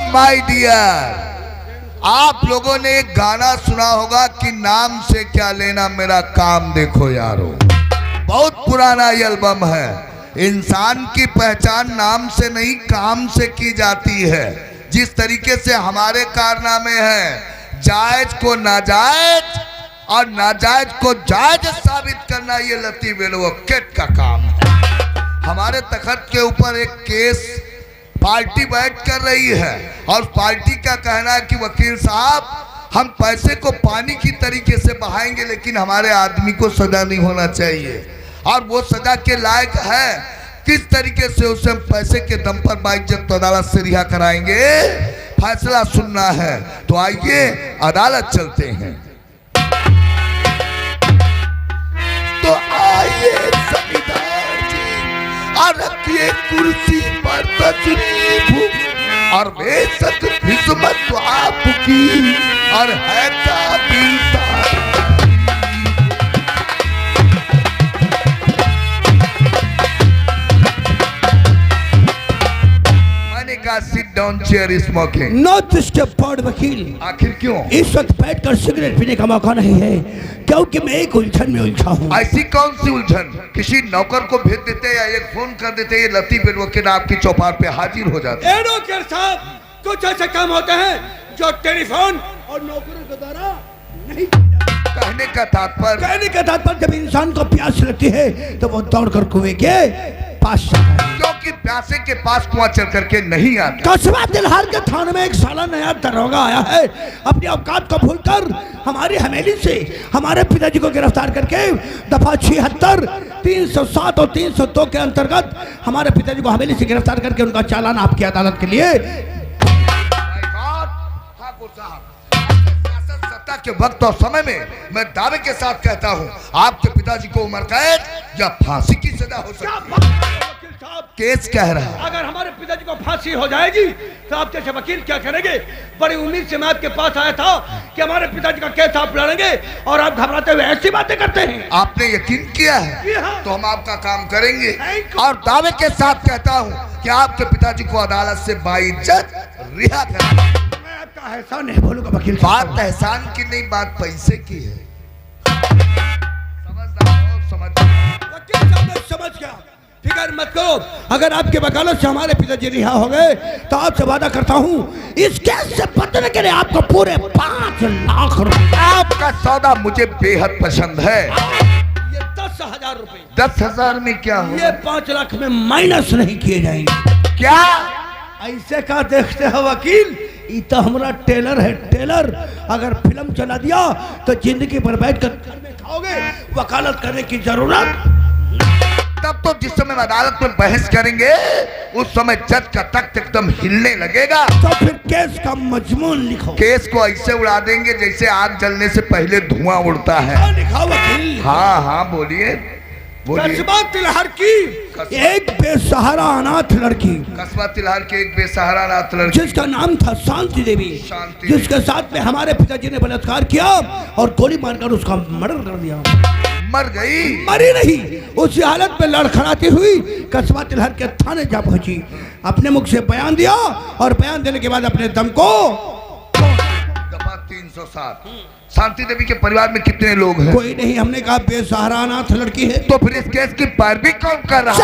My dear, आप लोगों ने एक गाना सुना होगा कि नाम से क्या लेना मेरा काम देखो यारो। बहुत पुराना ये एल्बम है। इंसान की पहचान नाम से नहीं काम से की जाती है। जिस तरीके से हमारे कारनामे हैं, जायज को नाजायज और नाजायज को जायज साबित करना, ये लतीफ एडवोकेट का काम है। हमारे तखत के ऊपर एक केस पार्टी बैठ कर रही है और पार्टी का कहना है कि वकील साहब हम पैसे को पानी की तरीके से बहाएंगे, लेकिन हमारे आदमी को सजा नहीं होना चाहिए। और वो सजा के लायक है, किस तरीके से उसे हम पैसे के दम पर बाइज्जत अदालत से रिहा कराएंगे, फैसला सुनना है। तो आइए अदालत चलते हैं। तो आइए जमींदार जी और रखिए कुर्सी पर तशरीफ, और बेशक खिदमत तो आपकी और है काबिल। Sit down chair smoking not disturb वकील। आखिर क्यों? इस वक्त बैठकर सिगरेट पीने का मौका नहीं है, क्योंकि मैं एक उलझन में उलझा हूँ। ऐसी कौन सी उलझन? किसी नौकर को भेज देते या एक फोन कर देते, ये लतीफ एडवोकेट आपकी चौपाट पे हाजिर हो जाते। एडवोकेट साहब, कुछ ऐसे काम होते हैं जो टेलीफोन और नौकरों के द्वारा नहीं। कहने का तात्पर्य जब इंसान को प्यास लगती है तो वो दौड़कर कुएं के पास जाता है, क्योंकि प्यासे के पास कुआं चल करके नहीं आता। कस्बा तिलहर के थाने में एक साला नया दरोगा आया है। अपनी औकात को भूलकर हमारी हवेली से हमारे पिताजी को गिरफ्तार करके दफा 76, 307 और 302 के अंतर्गत हमारे पिताजी को हवेली से गिरफ्तार करके उनका चालान आपकी अदालत के लिए। के वक्त और समय में मैं दावे के साथ कहता हूं, आपके पिताजी को उम्र कैद या फांसी की सजा हो सकती है। केस कह रहा है अगर हमारे पिताजी को फांसी हो जाएगी तो आप जैसे वकील क्या करेंगे? बड़ी उम्मीद से मैं आपके पास आया था कि हमारे पिताजी का केस आप लड़ेंगे और आप घबराते हुए ऐसी बातें करते हैं। आपने यकीन किया है तो हम आपका काम करेंगे, और दावे के साथ कहता हूं कि आपके पिताजी को अदालत से बाइज्जत रिहा करेंगे। एहसान नहीं बोलूंगा वकील। बात एहसान की नहीं, बात पैसे की है। समझ गया, फिक्र मत करो। अगर आपके वकालत से हमारे पिताजी रिहा हो गए तो आपसे वादा करता हूं इस केस से बचने के लिए आपको पूरे 5 लाख रुपए। आपका सौदा मुझे बेहद पसंद है। ये 10,000 रुपए। 10,000 में क्या हो? ये 5 लाख में माइनस नहीं किए जाएंगे। क्या ऐसे का देखते हो वकील? ये तो हमारा टेलर है, टेलर। अगर फिल्म चला दिया तो जिंदगी भर बैठकर घर में खाओगे, वकालत करने की जरूरत। तब तो जिस समय अदालत में बहस करेंगे उस समय जज का तख्त एकदम हिलने लगेगा। तो फिर केस का मजमून लिखो। केस को ऐसे उड़ा देंगे जैसे आग जलने से पहले धुआं उड़ता है। लिखा वकील। हाँ हाँ बोलिए। कस्बा तिलहर की एक बेसहारा अनाथ लड़की, कस्बा तिलहर की एक बेसहारा अनाथ लड़की जिसका नाम था शांति देवी, जिसके साथ में हमारे पिताजी ने बलात्कार किया और गोली मारकर उसका मर्डर कर दिया। मर गई? मरी नहीं, उसी हालत में लड़खड़ाती हुई कस्बा तिलहर के थाने जा पहुंची। अपने मुख से बयान दिया और बयान देने के बाद अपने दम को। दफा 307। शांति देवी के परिवार में कितने लोग हैं? कोई नहीं। हमने कहा बेसहारा अनाथ लड़की है। तो फिर इस केस की पैरवी कौन कर रहा है?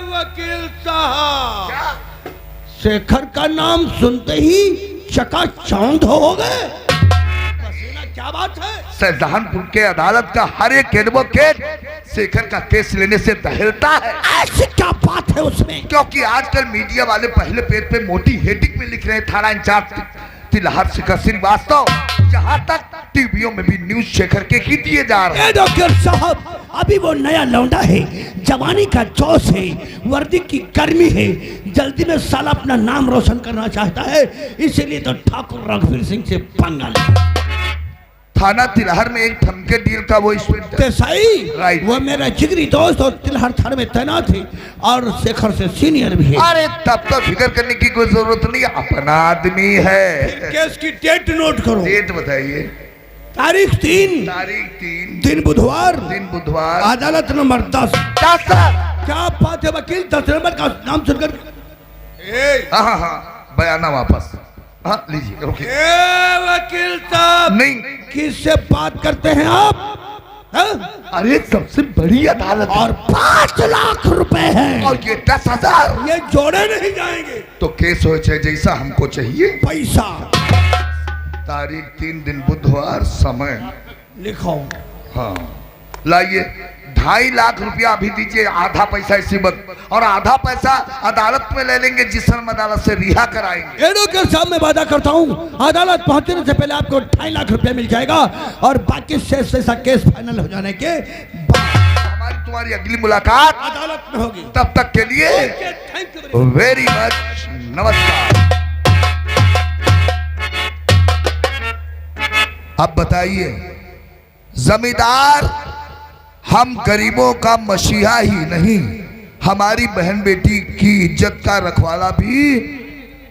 वकील साहब, शेखर का नाम सुनते ही चकाचौंध हो गए। क्या बात है? शाहजहानपुर के अदालत का हर एक एडवोकेट शेखर का केस लेने से दहलता है। ऐसी क्या बात है उसमें? क्योंकि आजकल मीडिया वाले पहले पेज पे मोटी हेडिंग में लिख रहे हैं थाना इंचार्ज तिलहर शेखर श्रीवास्तव, जहाँ तक टीवियों में भी न्यूज शेखर के ही दिए जा रहे हैं। डॉक्टर साहब, अभी वो नया लौंडा है, जवानी का जोश है, वर्दी की गर्मी है, जल्दी में साला अपना नाम रोशन करना चाहता है, इसीलिए तो ठाकुर रघुवीर सिंह से पंगा लिया। थाना तिलहर में एक धमके डील का वो सही, वो मेरा जिगरी दोस्त और तिलहर थाने में तैनात है और शेखर से सीनियर भी है। अरे तब तो फिक्र करने की कोई जरूरत नहीं, अपना आदमी है। केस की डेट नोट करो। डेट बताइए। तारीख 3 दिन बुधवार, दिन बुधवार, अदालत नंबर 10। क्या बात है वकील, 10 नंबर का नाम सुनकर हाँ हाँ हाँ, बयाना वापस। हाँ लीजिए, ओके। वकील साहब, नहीं, किससे बात करते हैं आप? हाँ? अरे सबसे बड़ी अदालत और 5 लाख रुपए हैं और ये 10,000, ये जोड़े नहीं जाएंगे। तो केस हो चाहे जैसा हमको चाहिए। पैसा तारीख 3 दिन बुधवार, समय लिखो। हाँ लाइए। 2.5 लाख रुपया अभी दीजिए, आधा पैसा इसी वक्त, और आधा पैसा अदालत में ले लेंगे जिस समय अदालत से रिहा कराएंगे। एडवोकेट साहब मैं वादा करता हूँ अदालत पहुंचने से पहले आपको 2.5 लाख रुपया मिल जाएगा, और बाकी शेष केस फाइनल हो जाने के बाद हमारी तुम्हारी अगली मुलाकात अदालत में होगी। तब तक के लिए थैंक यू। वेरी मच, नमस्कार। अब बताइए, जमींदार हम गरीबों का मसीहा ही नहीं, हमारी बहन बेटी की इज्जत का रखवाला भी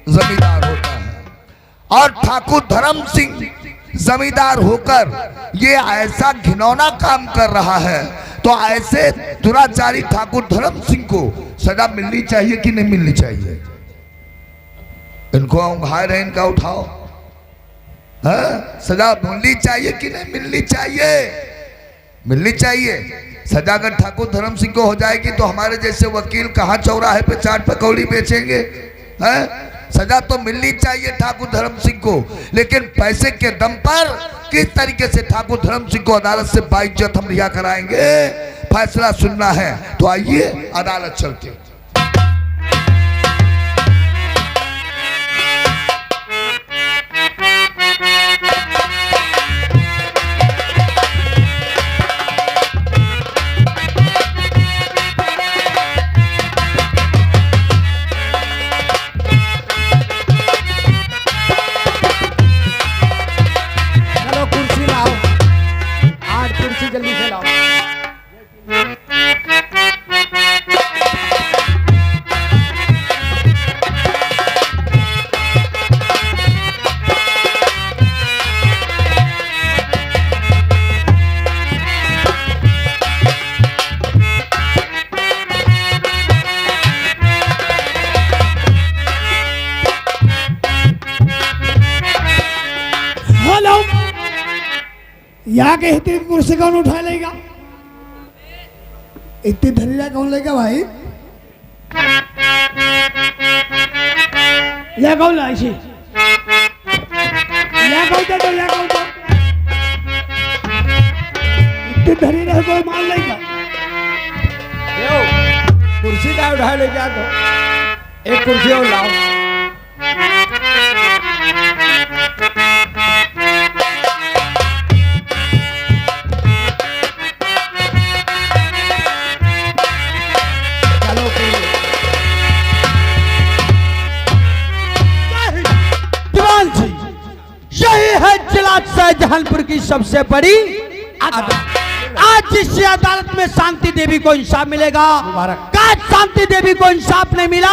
जमींदार होता है। और ठाकुर धर्म सिंह जमींदार होकर ये ऐसा घिनौना काम कर रहा है, तो ऐसे दुराचारी ठाकुर धर्म सिंह को सजा मिलनी चाहिए कि नहीं मिलनी चाहिए? इनको घायल है, इनका उठाओ। हाँ? सजा मिलनी चाहिए कि नहीं मिलनी चाहिए? मिलनी चाहिए। सजा अगर ठाकुर धर्म सिंह को हो जाएगी तो हमारे जैसे वकील कहाँ चौराहे पे चाट पकौड़ी बेचेंगे? हैं? सजा तो मिलनी चाहिए ठाकुर धर्म सिंह को, लेकिन पैसे के दम पर किस तरीके से ठाकुर धर्म सिंह को अदालत से बाइज्जत हम रिहा कराएंगे, फैसला सुनना है। तो आइए अदालत चलते। जल्दी से लाओ। हेलो, यहाँ के इतनी कुर्सी कौन उठा लेगा? इतनी धनीला कौन लेगा भाई? या कौन लाई छी? या कौन दे दो, या कौन दे? इतनी धनीला कोई मान लेगा? यो, कुर्सी का उठा ले जा दो, एक कुर्सी और लाओ। शाहजहानपुर की सबसे बड़ी अदालत। आज जिस अदालत में शांति देवी को इंसाफ मिलेगा, आज शांति देवी को इंसाफ नहीं मिला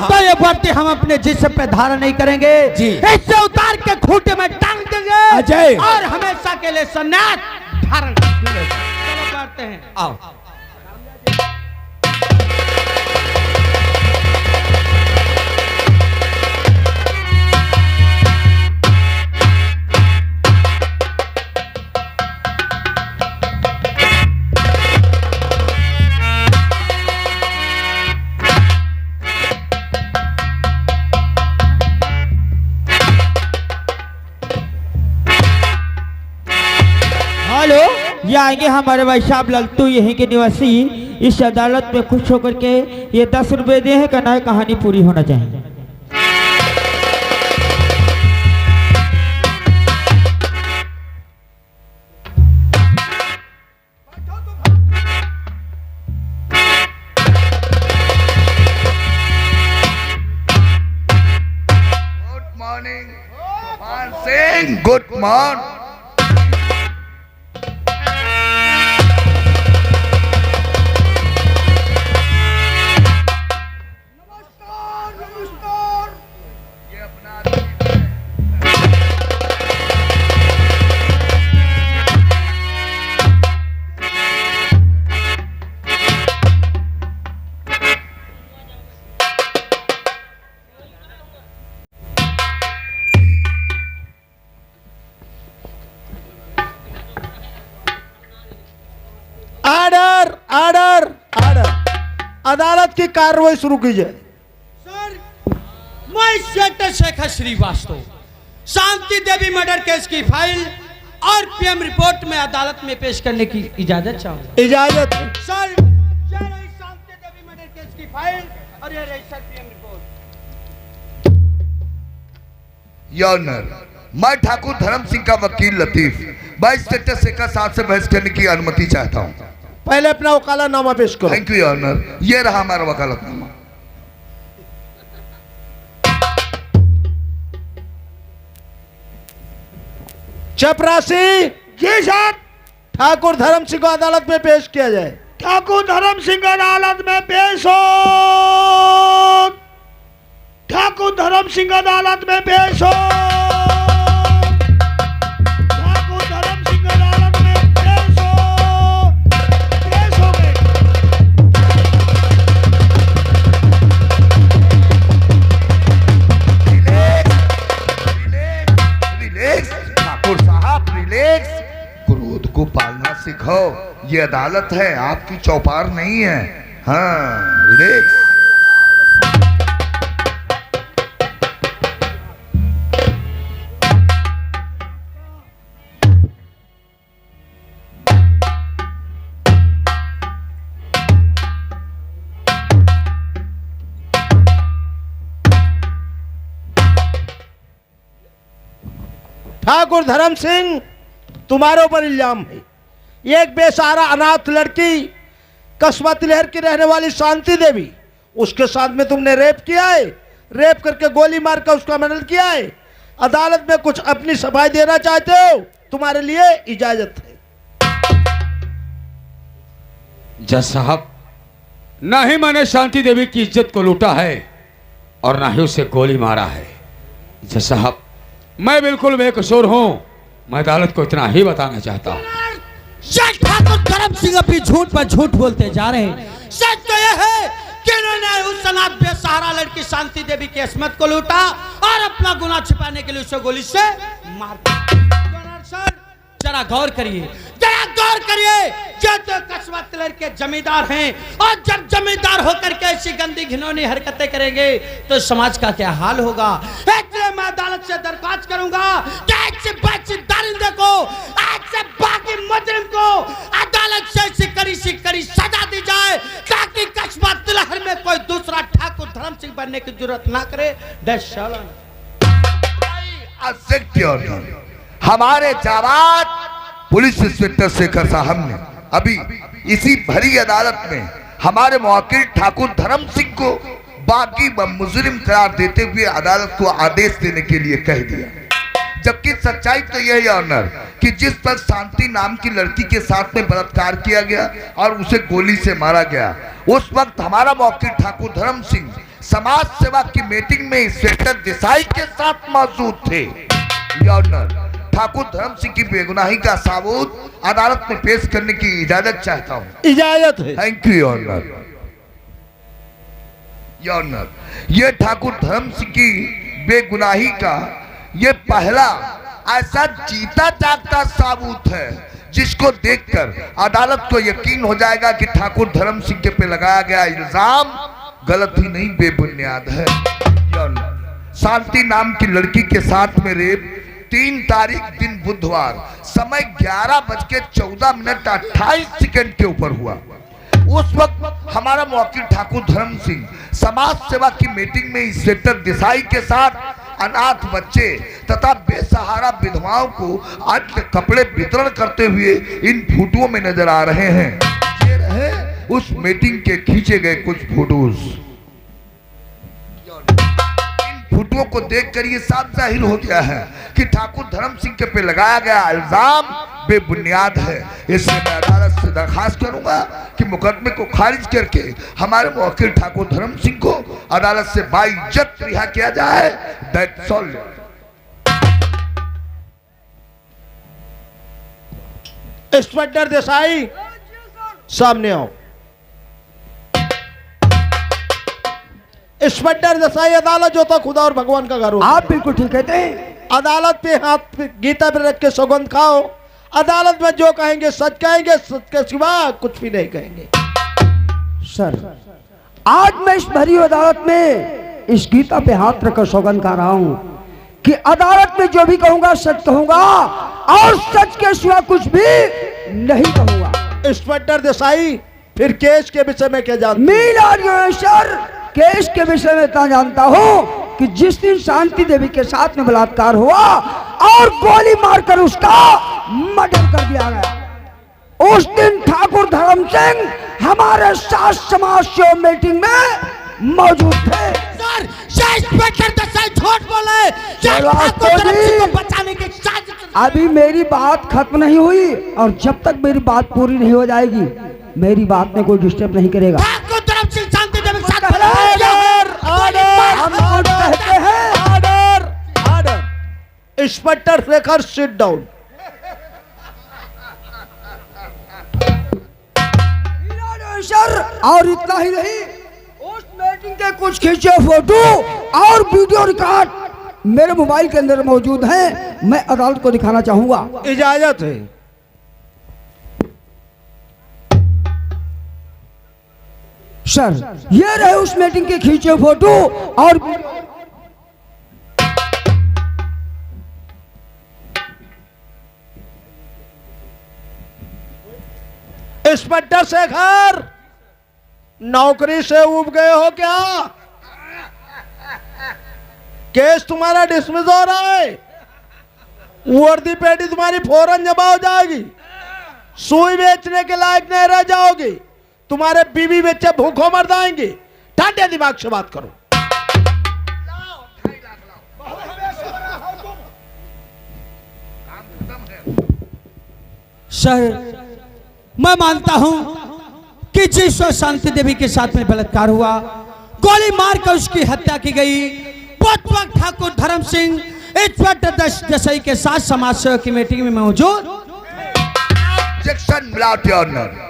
तो ये वर्दी हम अपने जिस्म पे धारण नहीं करेंगे, इससे उतार के खूंटे में टांग देंगे अजय, और हमेशा के लिए सन्यास धारण करेंगे। चलो करते हैं, आओ। ये आएंगे हमारे भाई साहब लल्टू, यहीं के निवासी। इस अदालत में खुश होकर के ये 10 रुपए दे हैं, कहना है कहानी पूरी होना चाहिए। Good morning Singh, good morning. Order order order. अदालत की कार्रवाई शुरू कीजिए। सर, मैं inspector Shekhar Srivastava Shanti Devi murder case की फाइल और पीएम रिपोर्ट में अदालत में पेश करने की इजाजत चाहूंगा। इजाजत है। सर, ये रही शांति देवी मर्डर केस की फाइल और ये रही सर पीएम रिपोर्ट। योनर, मैं ठाकुर धर्म सिंह का वकील लतीफ इंस्पेक्टर शेखर साहब से बहस करने की अनुमति चाहता हूँ। पहले अपना वकालतनामा पेश करो। थैंक यू योनर, ये रहा हमारा वकालतनामा। चपरासी जी साहब। ठाकुर धर्म सिंह को अदालत में पेश किया जाए। ठाकुर धर्म सिंह अदालत में पेश हो। ठाकुर धर्म सिंह अदालत में पेश हो। ठाकुर धर्म सिंह अदालत में पेश हो। पेश हो गए। रिलैक्स ठाकुर साहब, रिलैक्स। क्रोध को पालना सीखो। ये अदालत है, आपकी चौपार नहीं है। हाँ, रिलैक्स। ठाकुर धर्म सिंह, तुम्हारे ऊपर इल्जाम है। एक बेसहारा अनाथ लड़की कस्बा तिलहर की रहने वाली शांति देवी, उसके साथ में तुमने रेप किया है। रेप करके गोली मारकर उसका मर्डर किया है। अदालत में कुछ अपनी सफाई देना चाहते हो? तुम्हारे लिए इजाजत है। जज साहब, ना ही मैंने शांति देवी की इज्जत को लूटा है और ना ही उसे गोली मारा है। जज साहब, मैं बिल्कुल बेकसूर हूं। मैं अदालत को इतना ही बताना चाहता हूं। ठाकुर धर्म सिंह अभी झूठ पर झूठ बोलते जा रहे हैं। सच तो यह है कि इन्होंने उस अनाथ बेसहारा लड़की शांति देवी की अस्मत को लूटा और अपना गुनाह छिपाने के लिए उसे गोली से मार दिया। सर, जरा गौर करिए, जरा गौर करिए। जो तो कस्बा तिलहर के जमींदार हैं और जब जमींदार होकर के ऐसी गंदी घिनौनी हरकतें करेंगे तो समाज का क्या हाल होगा। इसलिए मैं अदालत से दरख्वास्त करूंगा कि ऐसे बच्चे दरिंदे को, ऐसे बाकी मुजरिम को अदालत से ऐसी कड़ी सजा दी जाए ताकि कस्बा तिलहर में कोई दूसरा ठाकुर धर्म सिंह बनने की जरूरत ना करे। हमारे जाबाज पुलिस इंस्पेक्टर शेखर साहब ने अभी इसी भरी अदालत में हमारे मुवक्किल ठाकुर धर्म सिंह को बागी व मुजरिम करार देते हुए अदालत को आदेश देने के लिए कह दिया। जबकि सच्चाई तो यह है ऑनर कि जिस पर शांति नाम की लड़की के साथ में बलात्कार किया गया और उसे गोली से मारा गया, उस वक्त हमारा मुवक्किल ठाकुर धर्म सिंह समाज सेवा की मीटिंग में इंस्पेक्टर देसाई के साथ मौजूद थे। ऑनर, ठाकुर धर्म सिंह की बेगुनाही का सबूत अदालत में पेश करने की इजाजत चाहता हूँ। इजाजत है। Thank you honour. ऑनर, ये ठाकुर धर्म सिंह की बेगुनाही का ये पहला ऐसा जीता जागता सबूत है जिसको देखकर अदालत को यकीन हो जाएगा कि ठाकुर धर्म सिंह के पे लगाया गया इल्जाम गलत ही नहीं बेबुनियाद है। शांति नाम की लड़की के साथ में रेप 3 तारीख दिन बुधवार समय 11:14:28 के ऊपर हुआ। उस वक्त हमारा मुवक्किल ठाकुर धर्म सिंह समाज सेवा की मीटिंग में इंस्पेक्टर देसाई के साथ अनाथ बच्चे तथा बेसहारा विधवाओं को अन्न कपड़े वितरण करते हुए इन फोटोओं में नजर आ रहे हैं। ये रहे उस मीटिंग के खींचे गए कुछ फोटोज। इन फोटोओं को देखकर ये साफ जाहिर हो गया है कि ठाकुर धर्म सिंह के पे लगाया गया इल्जाम बेबुनियाद है। इसलिए मैं अदालत से दरखास्त करूंगा कि मुकदमे को खारिज करके हमारे मुवक्किल ठाकुर धर्म सिंह को अदालत से बाइज्जत रिहा किया जाए। That's all. इंस्पेक्टर देसाई, सामने आओ। इंस्पेक्टर देसाई, अदालत जो तो खुदा और भगवान का घर होता है। आप बिल्कुल ठीक कहते हैं। अदालत पे हाथ पे गीता पे रख के सौगंध खाओ अदालत में जो कहेंगे सच कहेंगे, सच के सिवा कुछ भी नहीं कहेंगे। सर, आज मैं इस भरी अदालत में इस गीता पे हाथ रखकर सौगंध खा रहा हूं कि अदालत में जो भी कहूंगा सच कहूंगा और सच के सिवा कुछ भी नहीं कहूंगा। इंस्पेक्टर देसाई, फिर केस के विषय में क्या जानते? मीरा सर, केस के विषय में इतना जानता हूँ कि जिस दिन शांति देवी के साथ में बलात्कार हुआ और गोली मारकर उसका मर्डर कर दिया गया, उस दिन ठाकुर धर्म सिंह हमारे साथ समाज सेवा मीटिंग में मौजूद थे। सर, इंस्पेक्टर देसाई झूठ बोले, ठाकुर धर्म सिंह को बचाने की साजिश। अभी मेरी बात खत्म नहीं हुई और जब तक मेरी बात पूरी नहीं हो जाएगी मेरी बात में कोई डिस्टर्ब नहीं करेगा। ठाकुर धर्म सिंह शांति देवी के साथ inspector Shekhar, sit down. Sir, और इतना ही नहीं, उस मीटिंग के कुछ खींचे फोटो और वीडियो रिकॉर्ड मेरे मोबाइल के अंदर मौजूद हैं, मैं अदालत को दिखाना चाहूंगा। इजाजत है। सर, ये रहे उस मीटिंग के खींचे फोटो और इंस्पेक्टर शेखर, नौकरी से उब गए हो क्या? केस तुम्हारा डिसमिस हो रहा है। वर्दी पेटी तुम्हारी फौरन जमा हो जाएगी। सुई बेचने के लायक नहीं रह जाओगी। तुम्हारे बीवी बच्चे भूखों मर जाएंगे। ठंडे दिमाग से बात करो। सर, मैं मानता हूं कि जिस वक्त शांति देवी के साथ में बलात्कार हुआ, गोली मारकर उसकी हत्या की गई, उस वक्त ठाकुर धर्म सिंह इंस्पेक्टर देसाई के साथ समाज सेवा की मीटिंग में मौजूद। ऑब्जेक्शन विदाउट ऑनर,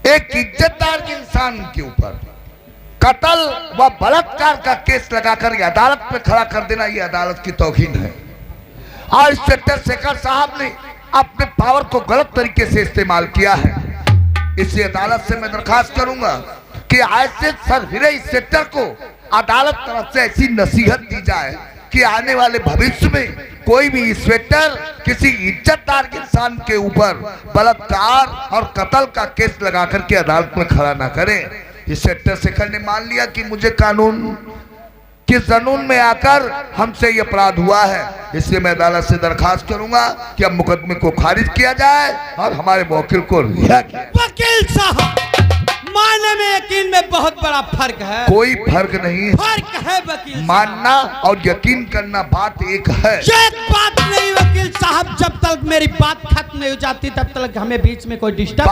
एक इज्जतदार इंसान के ऊपर कत्ल व बलात्कार का केस लगाकर अदालत में खड़ा कर देना, यह अदालत की तौहीन है। और इंस्पेक्टर शेखर साहब ने अपने पावर को गलत तरीके से इस्तेमाल किया है। इसी अदालत से मैं दरखास्त करूंगा कि ऐसे सरहिरे इंस्पेक्टर को अदालत तरफ से ऐसी नसीहत दी जाए कि आने वाले भविष्य में कोई भी इंस्पेक्टर किसी इज्जतदार इंसान के ऊपर बलात्कार और कत्ल का केस लगा करके अदालत में खड़ा ना करे। इंस्पेक्टर शेखर ने मान लिया कि मुझे कानून के कानून में आकर हमसे ये अपराध हुआ है, इसलिए मैं अदालत से दरखास्त करूंगा कि अब मुकदमे को खारिज किया जाए और हमारे वकील को रिहा किया। वकील साहब, मानने में यकीन में बहुत बड़ा फर्क है। कोई फर्क नहीं है, फर्क है वकील साहब। मानना और यकीन करना बात एक है। एक बात नहीं वकील साहब, जब तक मेरी बात खत्म नहीं हो जाती तब तक हमें बीच में कोई डिस्टर्ब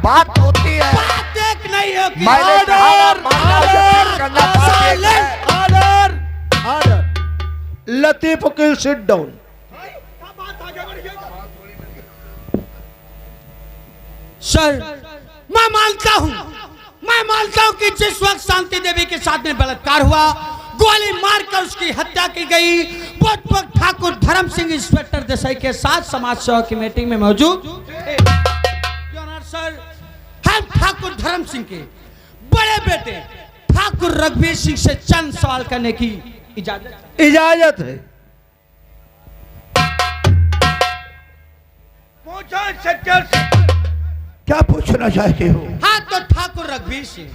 बात होती है। बात एक नहीं होगी। मैंने कहा मानना और यकीन करना बात एक है। लतीफ वकील, सिट डाउन। सर, मैं मानता हूं कि जिस वक्त शांति देवी के साथ में बलात्कार हुआ, गोली मारकर उसकी हत्या की गई, उस वक्त ठाकुर धर्म सिंह इंस्पेक्टर देसाई के साथ समाज सेवा की मीटिंग में मौजूद थे। सर, हम ठाकुर धर्म सिंह के बड़े बेटे ठाकुर रघुवीर सिंह से चंद सवाल करने की इजाजत है। क्या पूछना चाहते हो? हाँ, तो ठाकुर रघुवीर सिंह,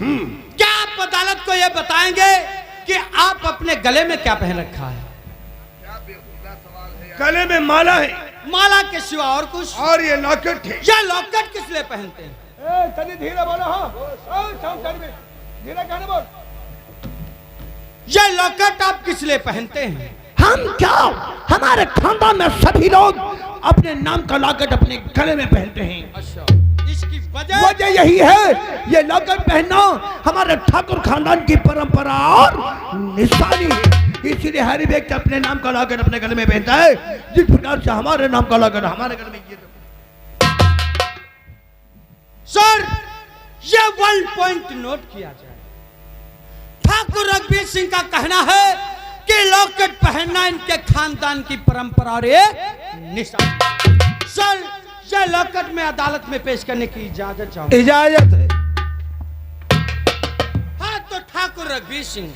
क्या आप अदालत को यह बताएंगे कि आप अपने गले में क्या पहन रखा है? गले में माला है, माला के सिवा और कुछ? और ये लॉकेट है। ये लॉकेट किस लिए पहनते हैं? तनी धीरे बोलो। हाँ, धीरे कहने बोल। ये लॉकेट आप किस लिए पहनते हैं? हम क्या, हमारे खानदान में सभी लोग अपने नाम का लॉकेट अपने गले में पहनते हैं। अच्छा, इसकी वजह यही है, ये लॉकेट पहनना हमारे ठाकुर खानदान की परंपरा और निशानी है। इसीलिए हर व्यक्ति अपने नाम का लॉकेट अपने गले में पहनता है। जिस प्रकार से हमारे नाम का लॉकेट हमारे गले में। सर, ये 1 पॉइंट नोट किया जाए। ठाकुर रघुवीर सिंह का कहना है कि लॉकेट पहनना इनके खानदान की परंपरा और एक निशानी। सर ये लॉकेट में अदालत में पेश करने की इजाजत चाहूंगा। इजाजत है। हाँ तो ठाकुर रघुवीर सिंह,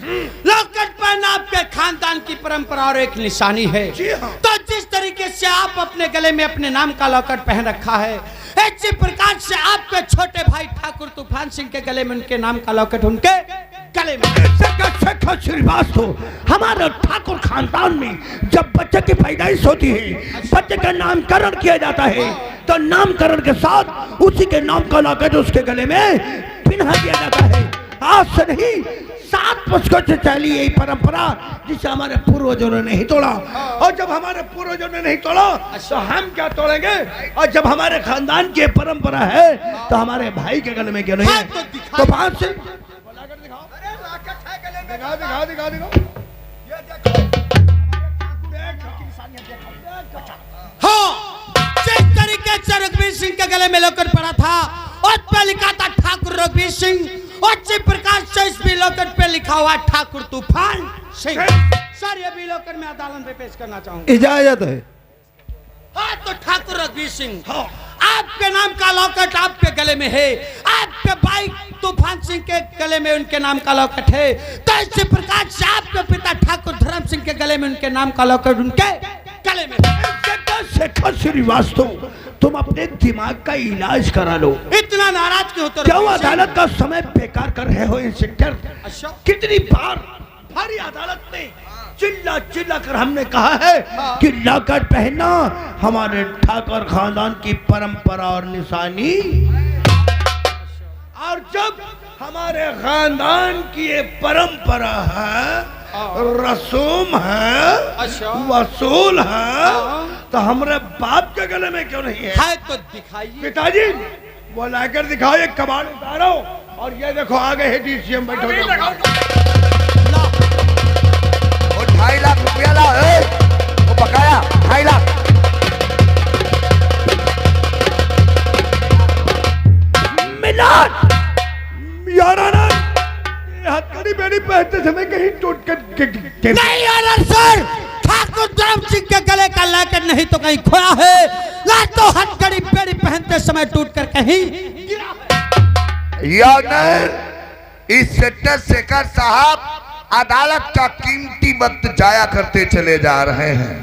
लॉकेट पहनना आपके खानदान की परंपरा और एक निशानी है। तो जिस तरीके से आप अपने गले में अपने नाम का लॉकेट पहन रखा है, इसी प्रकार से आपके छोटे भाई ठाकुर तूफान सिंह के गले में उनके नाम का लॉकेट उनके गले में। शेखर श्रीवास्तव, हमारे ठाकुर खानदान में जब बच्चे की पैदाइश होती है, बच्चे का नामकरण किया जाता है, तो नामकरण के साथ उसी के नाम का लॉकेट उसके गले में पिन्हा दिया जाता है। आज से नहीं 7 पुष्कों से चली यही परंपरा, जिसे हमारे पूर्वजों ने नहीं तोड़ा। और जब हमारे पूर्वजों ने नहीं तोड़ा तो हम क्या तोड़ेंगे? और जब हमारे खानदान की परंपरा है तो हमारे भाई के गले में क्यों नहीं है? तो 5 से हाँ, जिस तरीके से रघुवीर सिंह के गले में लॉकेट पड़ा था, उस पे लिखा था ठाकुर रघुवीर सिंह, उसी प्रकार से इस भी लॉकेट पे लिखा हुआ ठाकुर तूफान सिंह। सर ये भी लॉकेट में अदालत में पेश करना चाहूंगा। इजाजत है। हाँ तो ठाकुर रघुवीर सिंह, आपके नाम का लॉकेट आपके गले में है, आपके भाई तूफान सिंह के गले में उनके नाम का लॉकेट है, तो इसी प्रकार से आपके पिता ठाकुर धर्म सिंह के गले में उनके नाम का लॉकेट उनके गले में। शेखर श्रीवास्तव, तुम अपने दिमाग का इलाज करा लो। इतना नाराज क्यों होते? क्यों अदालत का समय बेकार कर रहे हो इंस्पेक्टर? अच्छा। कितनी बार हमारी अदालत में चिल्ला चिल्ला कर हमने कहा है कि लॉकेट पहनना हमारे ठाकुर खानदान की परंपरा और निशानी। और जब हमारे खानदान की ये परंपरा है, रसूम है, वसूल है, तो हमारे बाप के गले में क्यों नहीं है? तो दिखाइए। पिताजी वो लाकर दिखाओ, एक कबाड़ उतारो। और ये देखो आगे है डीसीएम बैठो। वो 2.5 लाख रुपया ला, वो बकाया 2.5 लाख। मिलाद याराना, हथकड़ी बेड़ी पहनते समय कहीं टूट कर नहीं ऑनर सर, ठाकुर धर्म सिंह के गले का लॉकेट नहीं तो कहीं खोया है, या तो हथकड़ी बेड़ी पहनते समय टूट कर कहीं गिरा है। यार इस सेक्टर शेखर साहब अदालत का कीमती वक्त जाया करते चले जा रहे हैं।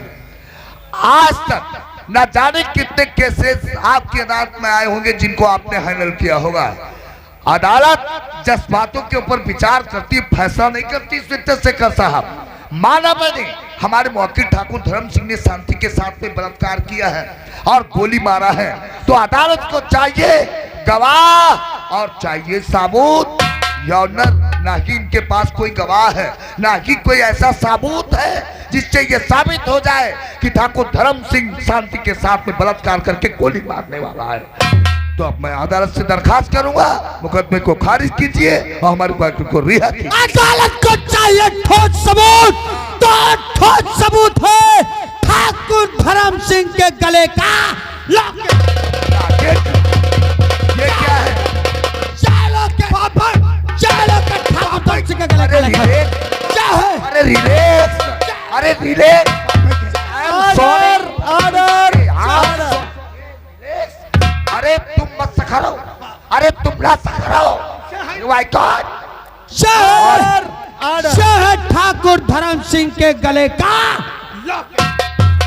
आज तक न जाने कितने केसेस आपकी अदालत में आए होंगे जिनको आपने हैंडल किया होगा। अदालत जज्बातों के ऊपर विचार करती, फैसला नहीं करती। इंस्पेक्टर शेखर साहब, माना मैंने हमारे मौके ठाकुर धर्म सिंह ने शांति के साथ में बलात्कार किया है और गोली मारा है, तो अदालत को चाहिए गवाह और चाहिए सबूत। ऑनर, ना ही इनके पास कोई गवाह है, ना ही कोई ऐसा सबूत है जिससे ये साबित हो जाए कि ठाकुर धर्म सिंह शांति के साथ में बलात्कार करके गोली मारने वाला है। तो अब मैं अदालत से दरखास्त करूंगा, मुकदमे को खारिज कीजिए और हमारे पार्टी को रिहा कीजिए। अदालत को चाहिए ठोस सबूत, तो ठोस सबूत है ठाकुर धर्म सिंह के गले का लॉकेट। ये क्या है? चलो के पापा, चलो के ठाकुर धर्म सिंह के गले का लॉकेट क्या है? अरे रिलैक्स, अरे रिलैक्स। अरे तुम मत सखाओ, अरे तुम ना सखाओ। माय गॉड, शहर ठाकुर धर्म सिंह के गले का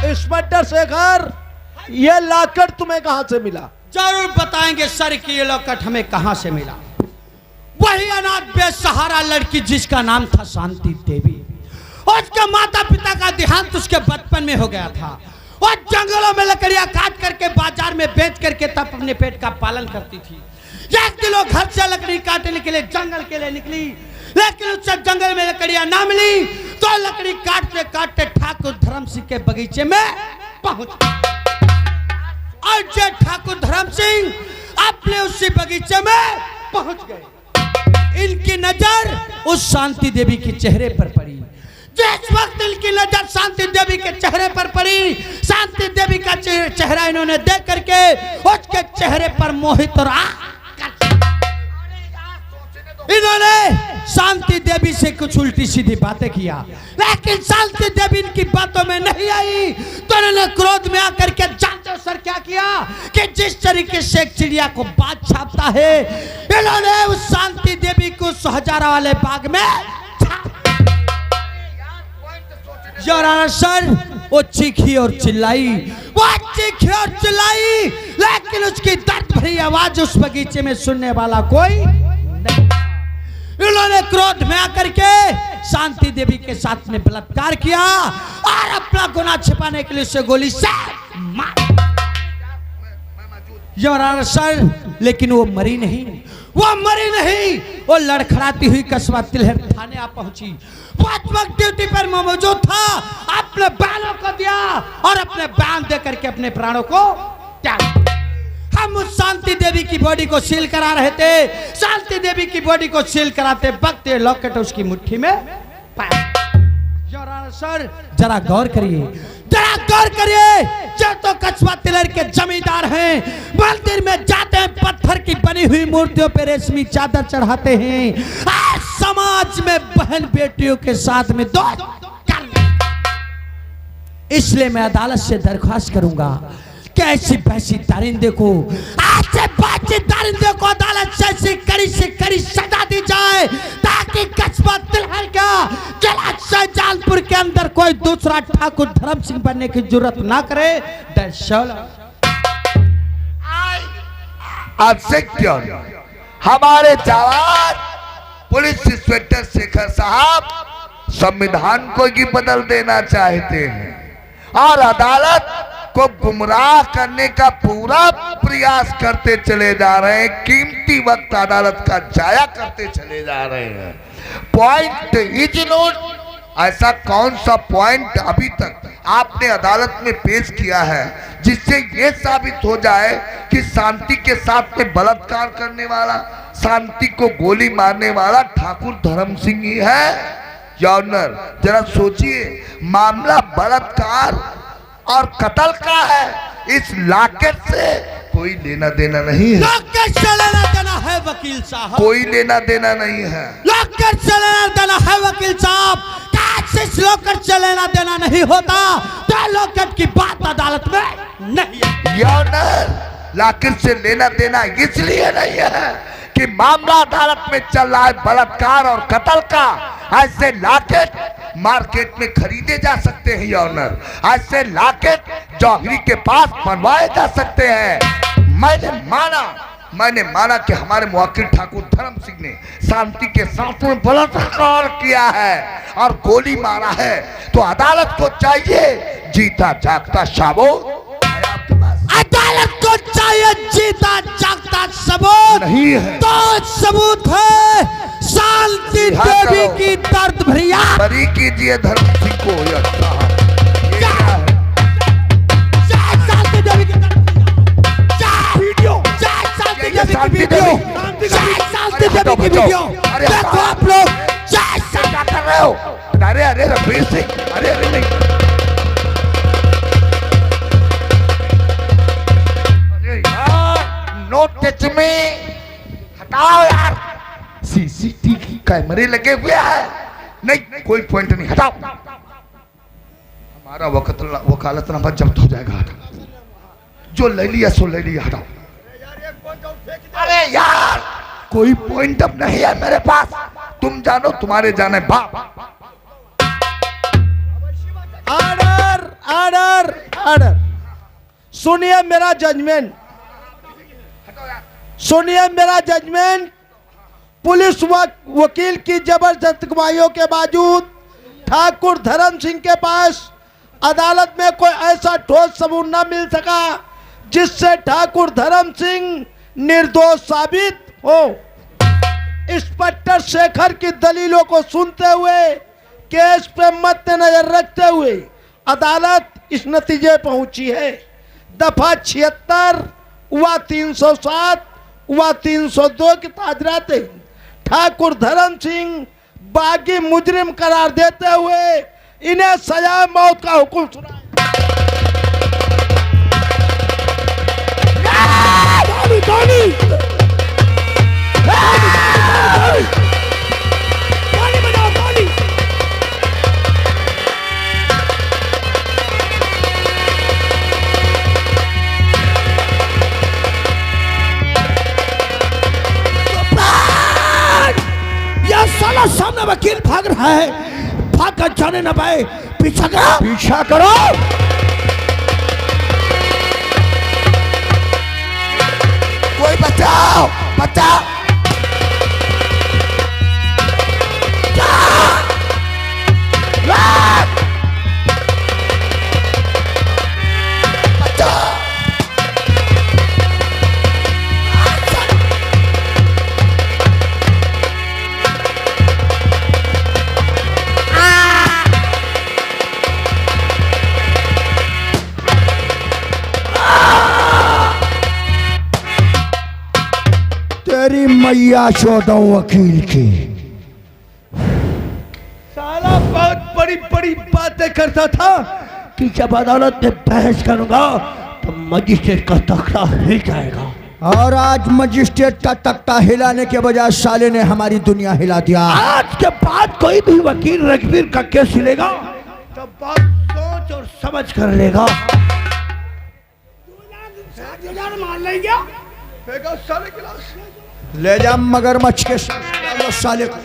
इंस्पेक्टर शेखर, ये लॉकेट तुम्हें कहां से मिला? जरूर बताएंगे सर कि ये लॉकेट हमें कहां से मिला। वही अनाथ बेसहारा लड़की जिसका नाम था शांति देवी, उसके माता पिता का देहांत उसके बचपन में हो गया था। और जंगलों में लकड़ियां काट करके बाजार में बेच करके तब अपने पेट का पालन करती थी। 1 किलो घर से लकड़ी काटने के लिए जंगल के लिए निकली, लेकिन उससे जंगल में लकड़ियां ना मिली तो लकड़ी काटते काटते ठाकुर धर्म सिंह के बगीचे में पहुंच। और जब ठाकुर धर्म सिंह अपने उसी बगीचे में पहुंच गए, इनकी नजर उस शांति देवी के चेहरे पर पड़ी। जिस वक्त इनकी नजर शांति देवी के चेहरे पर पड़ी, शांति देवी का चेहरा इन्होंने देख करके उसके चेहरे पर मोहित और इन्होंने शांति देवी से कुछ उल्टी सीधी बातें किया, लेकिन शांति देवी इनकी बातों में नहीं आई। तो इन्होंने क्रोध में आकर के जानते हो सर क्या किया कि जिस तरीके से एक चिड़िया को बात छापता है, इन्होंने उस शांति देवी को उस हजारा वाले बाग में सर वो चीखी और चिल्लाई, वो चीखी और चिल्लाई, लेकिन उसकी दर्द भरी आवाज उस बगीचे में सुनने वाला कोई नहीं। इन्होंने क्रोध में आकर के शांति देवी के साथ में बलात्कार किया और अपना गुनाह छिपाने के लिए उसे गोली से मार सर। लेकिन वो मरी नहीं, वो मरी नहीं, वो लड़खड़ाती हुई कस्बा तिलहर थाने आ पहुंची। 5 वक्त ड्यूटी पर मौजूद था, अपने बालों को दिया और अपने बयान दे करके अपने प्राणों को त्याग। हम उस शांति देवी की बॉडी को सील करा रहे थे। शांति देवी की बॉडी को सील कराते वक्त ये लॉकेट उसकी मुट्ठी में पाया। सर जरा गौर करिए, जरा गौर करिए। जो तो कस्बा तिलहर के जमींदार हैं, मंदिर में जाते हैं, पत्थर की बनी हुई मूर्तियों पे रेशमी चादर चढ़ाते हैं, आज समाज में बहन बेटियों के साथ में दो कर। इसलिए मैं अदालत से दरख्वास्त करूंगा कि ऐसी भैंसी दारिंदे को, ऐसे बाची दारिंदे को अदालत से कड़ी सजा दी जाए, ताकि कस्बा तिलहर का जिला शाहजहांपुर के अंदर कोई दूसरा ठाकुर धर्म सिंह बनने की जरूरत ना करे। आज से क्यों हमारे जवान पुलिस इंस्पेक्टर शेखर साहब संविधान को ही बदल देना चाहते हैं और अदालत को गुमराह करने का पूरा प्रयास करते चले जा रहे हैं। कीमती वक्त अदालत का जाया करते चले जा रहे हैं। पॉइंट इज नोट, ऐसा कौन सा पॉइंट अभी तक आपने अदालत में पेश किया है जिससे यह साबित हो जाए कि शांति के साथ में बलात्कार करने वाला, शांति को गोली मारने वाला ठाकुर धर्म सिंह ही है? ऑनर जरा सोचिए, मामला बलात्कार और कत्ल का है, इस लॉकेट से कोई लेना देना नहीं है। लॉकेट से लेना देना है वकील साहब, कोई लेना देना नहीं है। लॉकेट से लेना देना है वकील साहब। इस लॉकेट से लेना देना नहीं होता तो लॉकेट की बात अदालत में नहीं है। लॉकेट से लेना देना इसलिए नहीं है कि मामला अदालत में चल रहा है बलात्कार और कत्ल का। ऐसे लॉकेट मार्केट में खरीदे जा सकते हैं ऑनर, ऐसे लॉकेट जौहरी के पास बनवाए जा सकते हैं। मैंने माना कि हमारे मुवक्किल ठाकुर धर्म सिंह ने शांति के साथ में बलात्कार किया है और गोली मारा है, तो अदालत को चाहिए जीता जागता सबूत। अदालत को चाहिए जीता जागता सबूत नहीं है, तो सबूत है शांति देवी की दर्द भरी आग। बरी कीजिए धर्म सिंह को। शांति देवी की वीडियो, शांति देवी की वीडियो, शांति देवी की वीडियो देखो आप लोग। क्या कर रहे हो? अरे अरे रणवीर सिंह, अरे अरे नहीं, नो टच में, हटाओ यार। सीसीटीवी कैमरे लगे हुए हैं, नहीं कोई पॉइंट नहीं, हटाओ। हमारा वकालतनामा जब्त हो जाएगा। जो ले लिया सो ले लिया, हटाओ। अरे यार कोई पॉइंट अब नहीं है मेरे पास, तुम जानो तुम्हारे जाने बाप। ऑर्डर ऑर्डर ऑर्डर, सुनिए मेरा जजमेंट, सुनिए मेरा जजमेंट। पुलिस वकील की जबरदस्त गवाहियों के बावजूद ठाकुर धर्म सिंह के पास अदालत में कोई ऐसा ठोस सबूत न मिल सका जिससे ठाकुर धर्म सिंह निर्दोष साबित हो। इंस्पेक्टर शेखर की दलीलों को सुनते हुए, केस पे मद्देनजर रखते हुए अदालत इस नतीजे पहुंची है। दफा 76 व 307 व 302 की ताजराते ठाकुर धर्म सिंह बागी मुजरिम करार देते हुए इन्हें सजा मौत का हुक्म सुनाया। भाग रहा है, भाग कर जाने न पाए, पीछा करो, पीछा करो। कोई बचाओ, बचाओ। तेरी मैया 14 वकील की। साला बहुत बड़ी बड़ी बातें करता था कि जब अदालत में बहस करूंगा तो मजिस्ट्रेट का तख्ता हिल जाएगा। और आज मजिस्ट्रेट का तख्ता हिलाने के बजाय साले ने हमारी दुनिया हिला दिया। आज के बाद कोई भी वकील रघुवीर का केस हिलेगा तो बहुत सोच और समझ कर लेगा। फेंको साले गिलास। ले जा मगरमच्छ के साले को।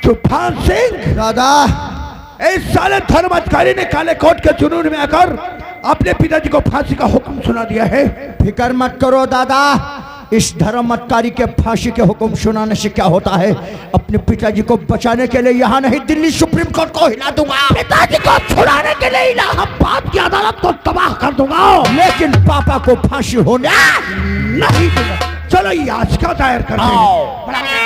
तूफान सिंह दादा, इस साले धर्म अधिकारी ने काले कोट के जुनून में आकर अपने पिताजी को फांसी का हुक्म सुना दिया है। फिक्र मत करो दादा, इस धर्म अधिकारी के फांसी के हुक्म सुनाने से क्या होता है। अपने पिताजी को बचाने के लिए यहाँ नहीं, दिल्ली सुप्रीम कोर्ट को हिला दूंगा। पिताजी को छुड़ाने के लिए इलाहाबाद की अदालत को तबाह कर दूंगा, लेकिन पापा को फांसी होने नहीं दूंगा। चलो याचिका दायर करते हैं।